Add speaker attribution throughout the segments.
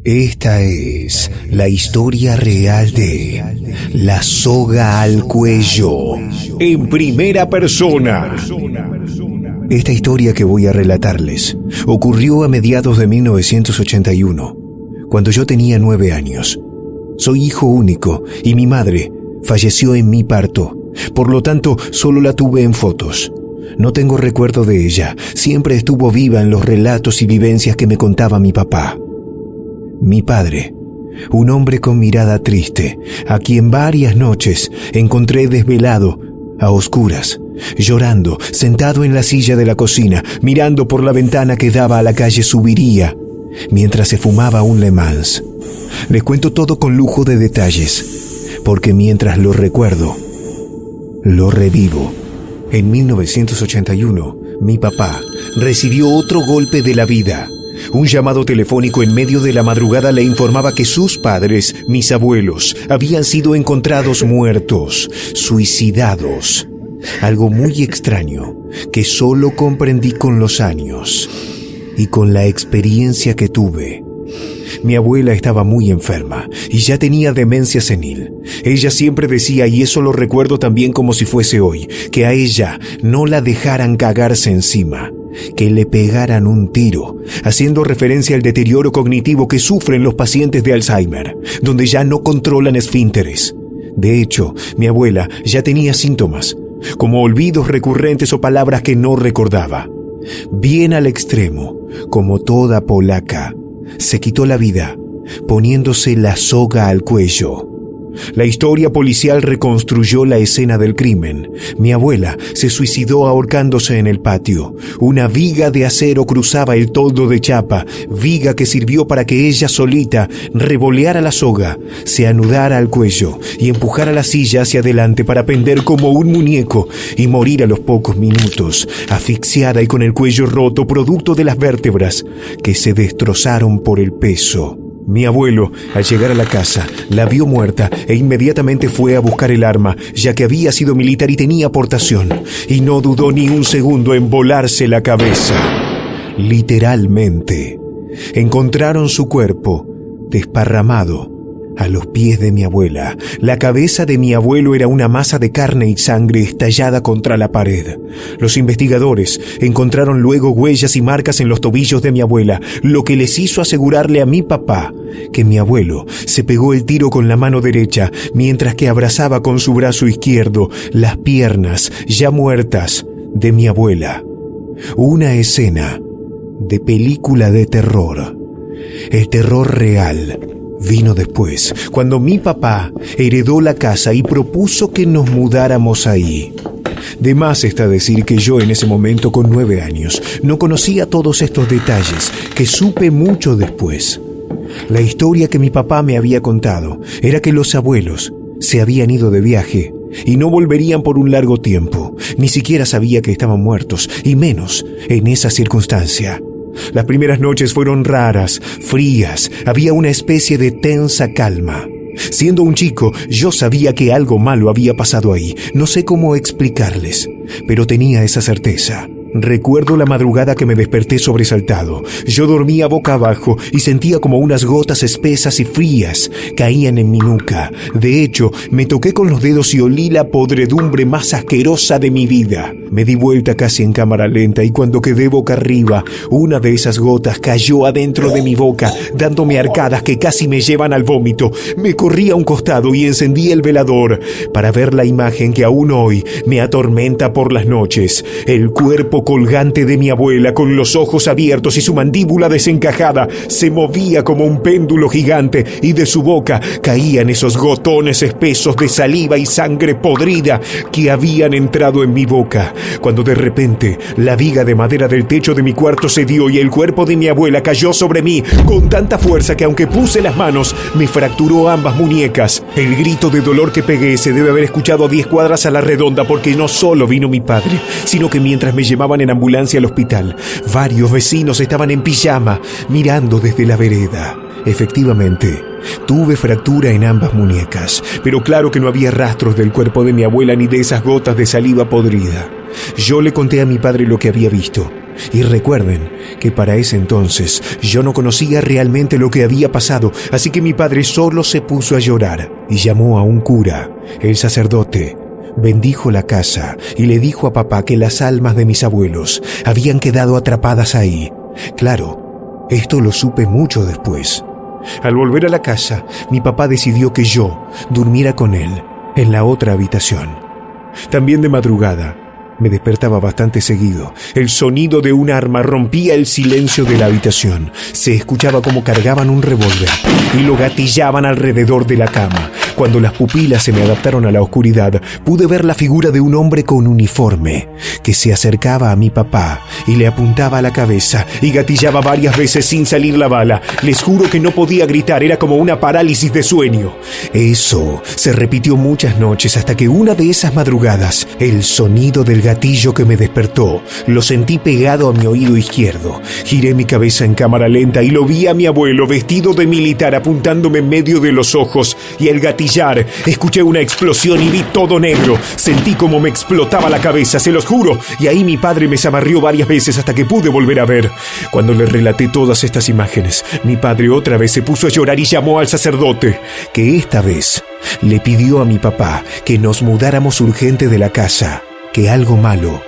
Speaker 1: Esta es la historia real de La Soga al Cuello, en primera persona. Esta historia que voy a relatarles ocurrió a mediados de 1981, cuando yo tenía 9 años. Soy hijo único y mi madre falleció en mi parto, por lo tanto solo la tuve en fotos. No tengo recuerdo de ella, siempre estuvo viva en los relatos y vivencias que me contaba mi papá. Mi padre, un hombre con mirada triste, a quien varias noches encontré desvelado, a oscuras, llorando, sentado en la silla de la cocina, mirando por la ventana que daba a la calle Subiría, mientras se fumaba un Le Mans. Les cuento todo con lujo de detalles, porque mientras lo recuerdo, lo revivo. En 1981, mi papá recibió otro golpe de la vida. Un llamado telefónico en medio de la madrugada le informaba que sus padres, mis abuelos, habían sido encontrados muertos, suicidados. Algo muy extraño que solo comprendí con los años y con la experiencia que tuve. Mi abuela estaba muy enferma y ya tenía demencia senil. Ella siempre decía, y eso lo recuerdo también como si fuese hoy, que a ella no la dejaran cagarse encima, que le pegaran un tiro, haciendo referencia al deterioro cognitivo que sufren los pacientes de Alzheimer, donde ya no controlan esfínteres. De hecho, mi abuela ya tenía síntomas, como olvidos recurrentes o palabras que no recordaba. Bien al extremo, como toda polaca, se quitó la vida poniéndose la soga al cuello. La historia policial reconstruyó la escena del crimen. Mi abuela se suicidó ahorcándose en el patio. Una viga de acero cruzaba el toldo de chapa, viga que sirvió para que ella solita revoleara la soga, se anudara al cuello y empujara la silla hacia adelante para pender como un muñeco y morir a los pocos minutos, asfixiada y con el cuello roto producto de las vértebras que se destrozaron por el peso. Mi abuelo, al llegar a la casa, la vio muerta e inmediatamente fue a buscar el arma, ya que había sido militar y tenía aportación, y no dudó ni un segundo en volarse la cabeza. Literalmente. Encontraron su cuerpo desparramado a los pies de mi abuela. La cabeza de mi abuelo era una masa de carne y sangre estallada contra la pared. Los investigadores encontraron luego huellas y marcas en los tobillos de mi abuela, lo que les hizo asegurarle a mi papá que mi abuelo se pegó el tiro con la mano derecha, mientras que abrazaba con su brazo izquierdo las piernas ya muertas de mi abuela. Una escena de película de terror. El terror real vino después, cuando mi papá heredó la casa y propuso que nos mudáramos ahí. De más está decir que yo en ese momento, con 9 años, no conocía todos estos detalles, que supe mucho después. La historia que mi papá me había contado era que los abuelos se habían ido de viaje y no volverían por un largo tiempo. Ni siquiera sabía que estaban muertos, y menos en esa circunstancia. Las primeras noches fueron raras, frías, había una especie de tensa calma. Siendo un chico, yo sabía que algo malo había pasado ahí. No sé cómo explicarles, pero tenía esa certeza. Recuerdo la madrugada que me desperté sobresaltado. Yo dormía boca abajo y sentía como unas gotas espesas y frías caían en mi nuca. De hecho, me toqué con los dedos y olí la podredumbre más asquerosa de mi vida. Me di vuelta casi en cámara lenta y cuando quedé boca arriba, una de esas gotas cayó adentro de mi boca, dándome arcadas que casi me llevan al vómito. Me corrí a un costado y encendí el velador para ver la imagen que aún hoy me atormenta por las noches. El cuerpo colgante de mi abuela, con los ojos abiertos y su mandíbula desencajada, se movía como un péndulo gigante y de su boca caían esos gotones espesos de saliva y sangre podrida que habían entrado en mi boca. Cuando de repente la viga de madera del techo de mi cuarto cedió y el cuerpo de mi abuela cayó sobre mí con tanta fuerza que aunque puse las manos, me fracturó ambas muñecas. El grito de dolor que pegué se debe haber escuchado a 10 cuadras a la redonda, porque no solo vino mi padre, sino que mientras me llevaban en ambulancia al hospital, varios vecinos estaban en pijama mirando desde la vereda. Efectivamente, tuve fractura en ambas muñecas, pero claro que no había rastros del cuerpo de mi abuela ni de esas gotas de saliva podrida. Yo le conté a mi padre lo que había visto Y recuerden que para ese entonces yo no conocía realmente lo que había pasado, así que mi padre solo se puso a llorar y llamó a un cura. El sacerdote bendijo la casa y le dijo a papá que las almas de mis abuelos habían quedado atrapadas ahí. Claro, esto lo supe mucho después. Al volver a la casa, mi papá decidió que yo durmiera con él en la otra habitación. También de madrugada, me despertaba bastante seguido. El sonido de un arma rompía el silencio de la habitación. Se escuchaba como cargaban un revólver y lo gatillaban alrededor de la cama. Cuando las pupilas se me adaptaron a la oscuridad, pude ver la figura de un hombre con uniforme que se acercaba a mi papá y le apuntaba a la cabeza y gatillaba varias veces sin salir la bala. Les juro que no podía gritar, era como una parálisis de sueño. Eso se repitió muchas noches hasta que una de esas madrugadas, el sonido del gatillo que me despertó lo sentí pegado a mi oído izquierdo. Giré mi cabeza en cámara lenta y lo vi a mi abuelo vestido de militar apuntándome en medio de los ojos, y al gatillar escuché una explosión y vi todo negro. Sentí como me explotaba la cabeza, se los juro, y ahí mi padre me zamarrió varias veces hasta que pude volver a ver. Cuando le relaté todas estas imágenes, mi padre otra vez se puso a llorar y llamó al sacerdote, que esta vez le pidió a mi papá que nos mudáramos urgente de la casa, que algo malo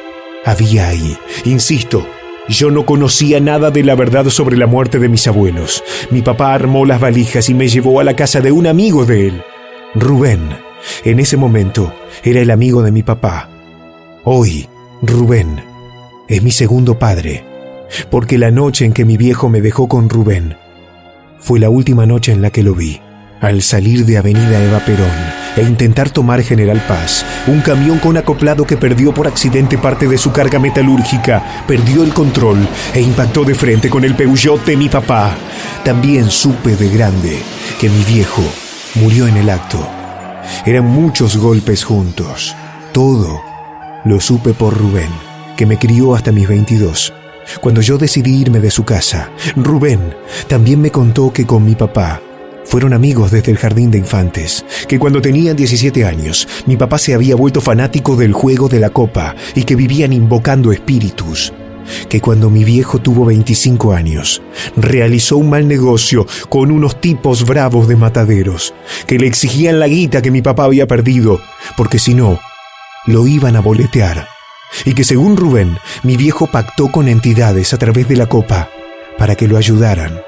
Speaker 1: había ahí. Insisto, yo no conocía nada de la verdad sobre la muerte de mis abuelos. Mi papá armó las valijas y me llevó a la casa de un amigo de él, Rubén. En ese momento era el amigo de mi papá. Hoy, Rubén es mi segundo padre, porque la noche en que mi viejo me dejó con Rubén fue la última noche en la que lo vi. Al salir de Avenida Eva Perón e intentar tomar General Paz, un camión con acoplado que perdió por accidente parte de su carga metalúrgica perdió el control e impactó de frente con el Peugeot de mi papá. También supe de grande que mi viejo murió en el acto. Eran muchos golpes juntos. Todo lo supe por Rubén, que me crió hasta mis 22. Cuando yo decidí irme de su casa, Rubén también me contó que con mi papá fueron amigos desde el jardín de infantes, que cuando tenían 17 años, mi papá se había vuelto fanático del juego de la copa y que vivían invocando espíritus, que cuando mi viejo tuvo 25 años, realizó un mal negocio con unos tipos bravos de mataderos, que le exigían la guita que mi papá había perdido, porque si no, lo iban a boletear, y que según Rubén, mi viejo pactó con entidades a través de la copa para que lo ayudaran.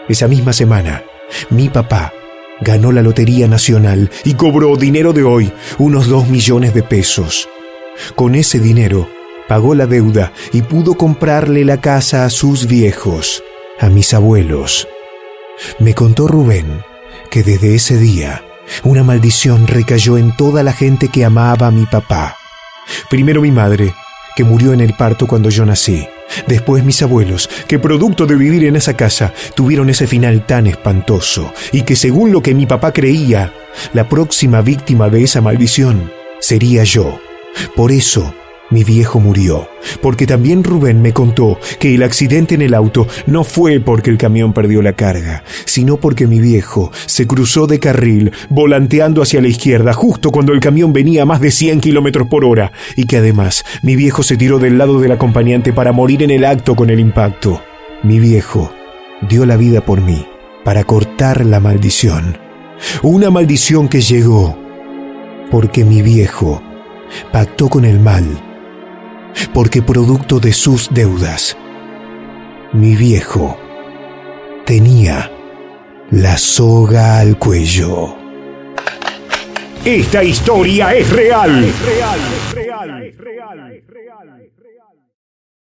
Speaker 1: Esa misma semana, mi papá ganó la Lotería Nacional y cobró dinero de hoy, unos 2 millones de pesos. Con ese dinero pagó la deuda y pudo comprarle la casa a sus viejos, a mis abuelos. Me contó Rubén que desde ese día una maldición recayó en toda la gente que amaba a mi papá. Primero mi madre, que murió en el parto cuando yo nací. Después mis abuelos, que producto de vivir en esa casa, tuvieron ese final tan espantoso, y que según lo que mi papá creía, la próxima víctima de esa maldición sería yo. Por eso mi viejo murió, porque también Rubén me contó que el accidente en el auto no fue porque el camión perdió la carga, sino porque mi viejo se cruzó de carril volanteando hacia la izquierda justo cuando el camión venía a más de 100 kilómetros por hora, y que además mi viejo se tiró del lado del acompañante para morir en el acto con el impacto. Mi viejo dio la vida por mí para cortar la maldición. Una maldición que llegó porque mi viejo pactó con el mal, porque producto de sus deudas, mi viejo tenía la soga al cuello. Esta historia es real.